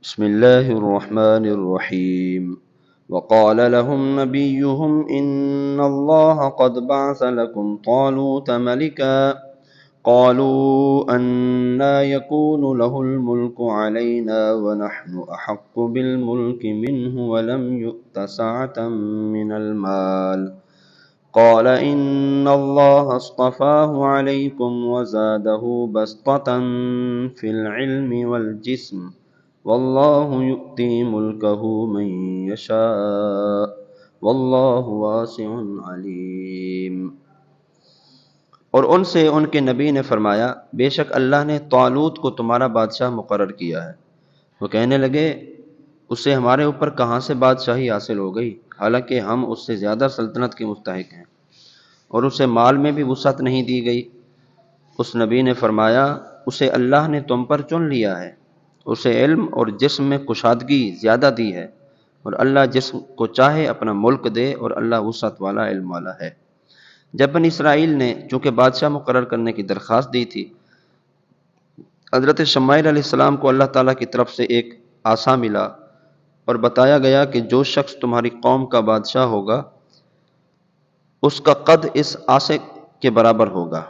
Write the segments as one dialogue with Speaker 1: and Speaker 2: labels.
Speaker 1: بسم الله الرحمن الرحيم. وقال لهم نبيهم إن الله قد بعث لكم طالوت ملكا قالوا أنى يكون له الملك علينا ونحن أحق بالملك منه ولم يؤت سعة من المال قال إن الله اصطفاه عليكم وزاده بسطة في العلم والجسم واللہ یؤتی ملکہ من یشاء واللہ واسع علیم۔ اور ان سے ان کے نبی نے فرمایا بے شک اللہ نے طالوت کو تمہارا بادشاہ مقرر کیا ہے۔ وہ کہنے لگے اسے ہمارے اوپر کہاں سے بادشاہی حاصل ہو گئی، حالانکہ ہم اس سے زیادہ سلطنت کے مستحق ہیں، اور اسے مال میں بھی وسعت نہیں دی گئی۔ اس نبی نے فرمایا اسے اللہ نے تم پر چن لیا ہے، اسے علم اور جسم میں کشادگی زیادہ دی ہے، اور اللہ جسم کو چاہے اپنا ملک دے، اور اللہ وسعت والا علم والا ہے۔ جب بنی اسرائیل نے چونکہ بادشاہ مقرر کرنے کی درخواست دی تھی، حضرت شمائیل علیہ السلام کو اللہ تعالیٰ کی طرف سے ایک عصا ملا اور بتایا گیا کہ جو شخص تمہاری قوم کا بادشاہ ہوگا اس کا قد اس عصا کے برابر ہوگا۔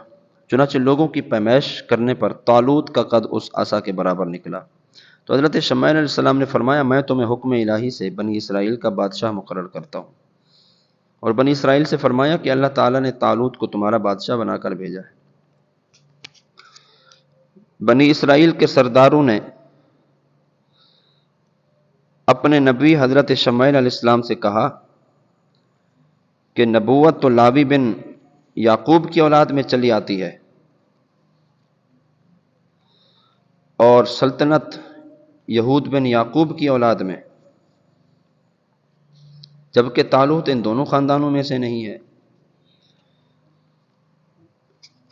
Speaker 1: چنانچہ لوگوں کی پیمائش کرنے پر طالوت کا قد اس عصا کے برابر نکلا۔ تو حضرت شمائیل علیہ السلام نے فرمایا میں تمہیں حکم الہی سے بنی اسرائیل کا بادشاہ مقرر کرتا ہوں، اور بنی اسرائیل سے فرمایا کہ اللہ تعالیٰ نے طالوت کو تمہارا بادشاہ بنا کر بھیجا ہے۔ بنی اسرائیل کے سرداروں نے اپنے نبی حضرت شمائیل علیہ السلام سے کہا کہ نبوت تو لاوی بن یعقوب کی اولاد میں چلی آتی ہے، اور سلطنت یہود بن یعقوب کی اولاد میں، جبکہ طالوت ان دونوں خاندانوں میں سے نہیں ہے،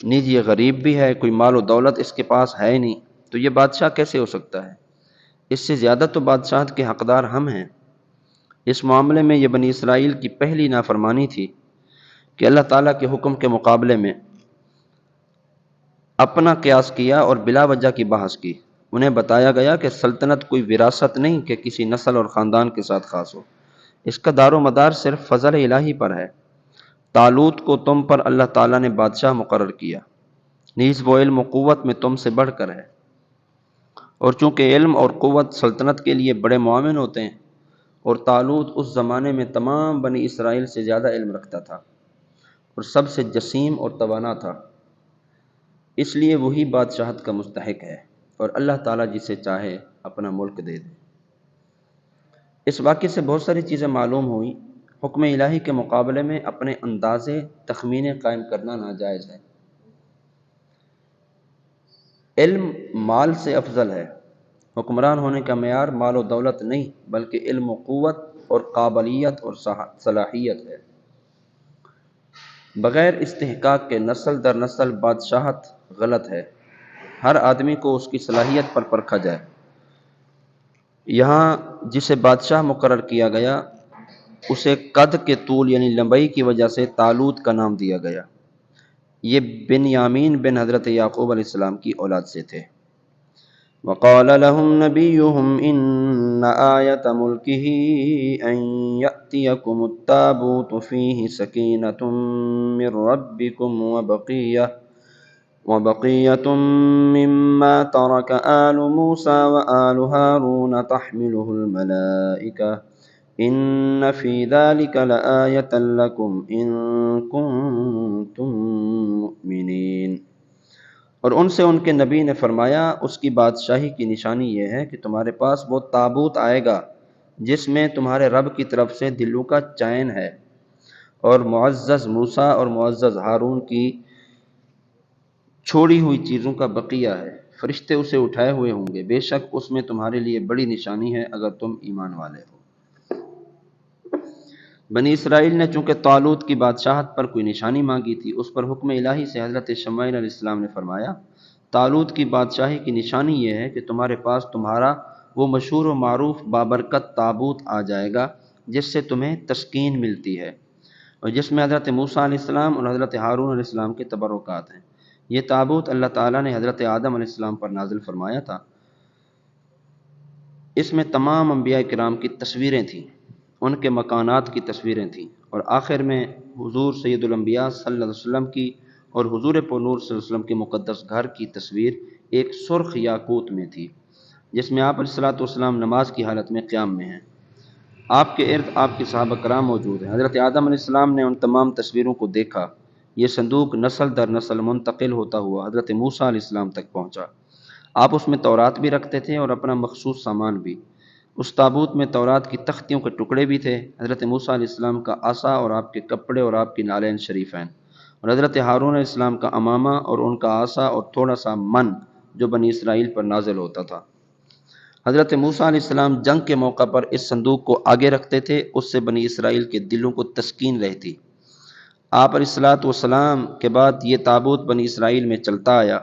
Speaker 1: نیز یہ غریب بھی ہے، کوئی مال و دولت اس کے پاس ہے نہیں، تو یہ بادشاہ کیسے ہو سکتا ہے؟ اس سے زیادہ تو بادشاہت کے حقدار ہم ہیں۔ اس معاملے میں یہ بنی اسرائیل کی پہلی نافرمانی تھی کہ اللہ تعالیٰ کے حکم کے مقابلے میں اپنا قیاس کیا اور بلا وجہ کی بحث کی۔ انہیں بتایا گیا کہ سلطنت کوئی وراثت نہیں کہ کسی نسل اور خاندان کے ساتھ خاص ہو، اس کا دار و مدار صرف فضل الہی پر ہے۔ طالوت کو تم پر اللہ تعالیٰ نے بادشاہ مقرر کیا، نیز وہ علم و قوت میں تم سے بڑھ کر ہے، اور چونکہ علم اور قوت سلطنت کے لیے بڑے معاون ہوتے ہیں، اور طالوت اس زمانے میں تمام بنی اسرائیل سے زیادہ علم رکھتا تھا اور سب سے جسیم اور توانا تھا، اس لیے وہی بادشاہت کا مستحق ہے، اور اللہ تعالیٰ جسے چاہے اپنا ملک دے دے۔ اس واقعے سے بہت ساری چیزیں معلوم ہوئیں۔ حکم الہی کے مقابلے میں اپنے اندازے تخمینے قائم کرنا ناجائز ہے۔ علم مال سے افضل ہے۔ حکمران ہونے کا معیار مال و دولت نہیں بلکہ علم و قوت اور قابلیت اور صلاحیت ہے۔ بغیر استحقاق کے نسل در نسل بادشاہت غلط ہے۔ ہر آدمی کو اس کی صلاحیت پر پرکھا جائے۔ یہاں جسے بادشاہ مقرر کیا گیا اسے قد کے طول یعنی لمبائی کی وجہ سے طالوت کا نام دیا گیا۔ یہ بنیامین بن حضرت یعقوب علیہ السلام کی اولاد سے تھے۔ وقال لهم نبيهم إن آية ملكه أن يأتيكم التابوت فيه سكينة من ربكم وبقية مما ترك آل موسى وآل هارون تحمله الملائكة إن في ذلك لآية لكم إن كنتم مؤمنين۔ اور ان سے ان کے نبی نے فرمایا اس کی بادشاہی کی نشانی یہ ہے کہ تمہارے پاس وہ تابوت آئے گا جس میں تمہارے رب کی طرف سے دلوں کا چین ہے، اور معزز موسیٰ اور معزز ہارون کی چھوڑی ہوئی چیزوں کا بقیہ ہے، فرشتے اسے اٹھائے ہوئے ہوں گے، بے شک اس میں تمہارے لیے بڑی نشانی ہے اگر تم ایمان والے ہو۔ بنی اسرائیل نے چونکہ طالوت کی بادشاہت پر کوئی نشانی مانگی تھی، اس پر حکم الہی سے حضرت شمائیل علیہ السلام نے فرمایا طالوت کی بادشاہی کی نشانی یہ ہے کہ تمہارے پاس تمہارا وہ مشہور و معروف بابرکت تابوت آ جائے گا جس سے تمہیں تسکین ملتی ہے، اور جس میں حضرت موسیٰ علیہ السلام اور حضرت ہارون علیہ السلام کے تبرکات ہیں۔ یہ تابوت اللہ تعالیٰ نے حضرت آدم علیہ السلام پر نازل فرمایا تھا، اس میں تمام انبیاء کرام کی تصویریں تھیں، ان کے مکانات کی تصویریں تھیں، اور آخر میں حضور سید الانبیاء صلی اللہ علیہ وسلم کی اور حضور پرنور صلی اللہ علیہ وسلم کے مقدس گھر کی تصویر ایک سرخ یاقوت میں تھی، جس میں آپ علیہ الصلوۃ والسلام نماز کی حالت میں قیام میں ہیں۔ آپ کے ارد آپ کے صحابہ کرام موجود ہیں۔ حضرت آدم علیہ السلام نے ان تمام تصویروں کو دیکھا۔ یہ صندوق نسل در نسل منتقل ہوتا ہوا حضرت موسیٰ علیہ السلام تک پہنچا۔ آپ اس میں تورات بھی رکھتے تھے اور اپنا مخصوص سامان بھی۔ اس تابوت میں تورات کی تختیوں کے ٹکڑے بھی تھے، حضرت موسیٰ علیہ السلام کا عصا اور آپ کے کپڑے اور آپ کی نالین شریفین، اور حضرت ہارون علیہ السلام کا امامہ اور ان کا عصا اور تھوڑا سا من جو بنی اسرائیل پر نازل ہوتا تھا۔ حضرت موسیٰ علیہ السلام جنگ کے موقع پر اس صندوق کو آگے رکھتے تھے، اس سے بنی اسرائیل کے دلوں کو تسکین رہتی۔ آپ علیہ الصلوۃ والسلام کے بعد یہ تابوت بنی اسرائیل میں چلتا آیا۔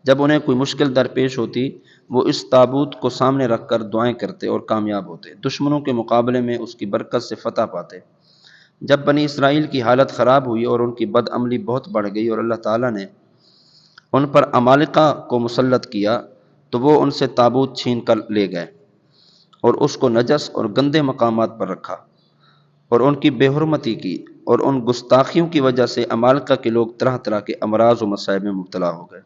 Speaker 1: جب انہیں کوئی مشکل درپیش ہوتی، وہ اس تابوت کو سامنے رکھ کر دعائیں کرتے اور کامیاب ہوتے، دشمنوں کے مقابلے میں اس کی برکت سے فتح پاتے۔ جب بنی اسرائیل کی حالت خراب ہوئی اور ان کی بد عملی بہت بڑھ گئی اور اللہ تعالیٰ نے ان پر عمالقہ کو مسلط کیا، تو وہ ان سے تابوت چھین کر لے گئے اور اس کو نجس اور گندے مقامات پر رکھا، اور ان کی بے حرمتی کی، اور ان گستاخیوں کی وجہ سے عمالقہ کے لوگ طرح طرح کے امراض و مصائب میں مبتلا ہو گئے۔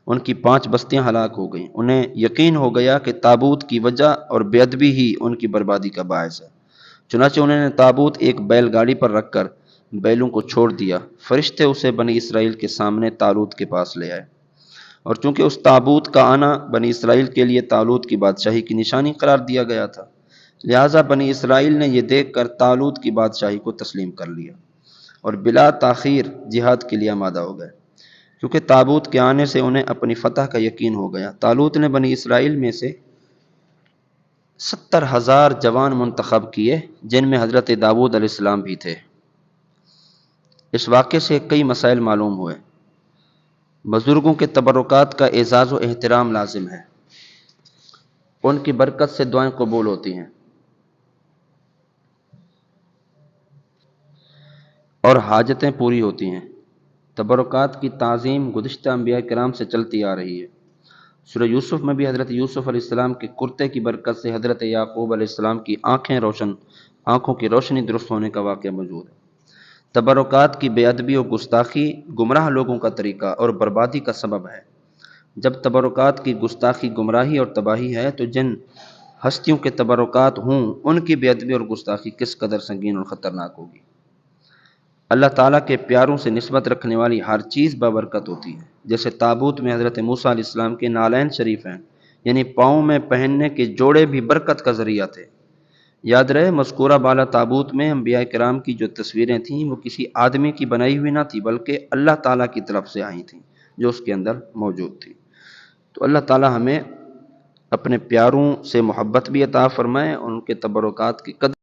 Speaker 1: ان کی 5 بستیاں ہلاک ہو گئیں۔ انہیں یقین ہو گیا کہ تابوت کی وجہ اور بے ادبی ہی ان کی بربادی کا باعث ہے، چنانچہ انہوں نے تابوت ایک بیل گاڑی پر رکھ کر بیلوں کو چھوڑ دیا۔ فرشتے اسے بنی اسرائیل کے سامنے طالوت کے پاس لے آئے، اور چونکہ اس تابوت کا آنا بنی اسرائیل کے لیے طالوت کی بادشاہی کی نشانی قرار دیا گیا تھا، لہٰذا بنی اسرائیل نے یہ دیکھ کر طالوت کی بادشاہی کو تسلیم کر لیا اور بلا تاخیر جہاد کے لیے آمادہ ہو گئے، کیونکہ تابوت کے آنے سے انہیں اپنی فتح کا یقین ہو گیا۔ طالوت نے بنی اسرائیل میں سے 70,000 جوان منتخب کیے، جن میں حضرت داؤد علیہ السلام بھی تھے۔ اس واقعے سے کئی مسائل معلوم ہوئے۔ بزرگوں کے تبرکات کا اعزاز و احترام لازم ہے، ان کی برکت سے دعائیں قبول ہوتی ہیں اور حاجتیں پوری ہوتی ہیں۔ تبرکات کی تعظیم گزشتہ انبیاء کرام سے چلتی آ رہی ہے۔ سورہ یوسف میں بھی حضرت یوسف علیہ السلام کے کرتے کی برکت سے حضرت یعقوب علیہ السلام کی آنکھوں کی روشنی درست ہونے کا واقعہ موجود ہے۔ تبرکات کی بے ادبی اور گستاخی گمراہ لوگوں کا طریقہ اور بربادی کا سبب ہے۔ جب تبرکات کی گستاخی گمراہی اور تباہی ہے، تو جن ہستیوں کے تبرکات ہوں ان کی بے ادبی اور گستاخی کس قدر سنگین اور خطرناک ہوگی۔ اللہ تعالیٰ کے پیاروں سے نسبت رکھنے والی ہر چیز بابرکت ہوتی ہے، جیسے تابوت میں حضرت موسیٰ علیہ السلام کے نالین شریف ہیں، یعنی پاؤں میں پہننے کے جوڑے بھی برکت کا ذریعہ تھے۔ یاد رہے، مذکورہ بالا تابوت میں انبیاء کرام کی جو تصویریں تھیں وہ کسی آدمی کی بنائی ہوئی نہ تھی، بلکہ اللہ تعالیٰ کی طرف سے آئی تھیں جو اس کے اندر موجود تھی۔ تو اللہ تعالیٰ ہمیں اپنے پیاروں سے محبت بھی عطا فرمائے، ان کے تبرکات کی قدر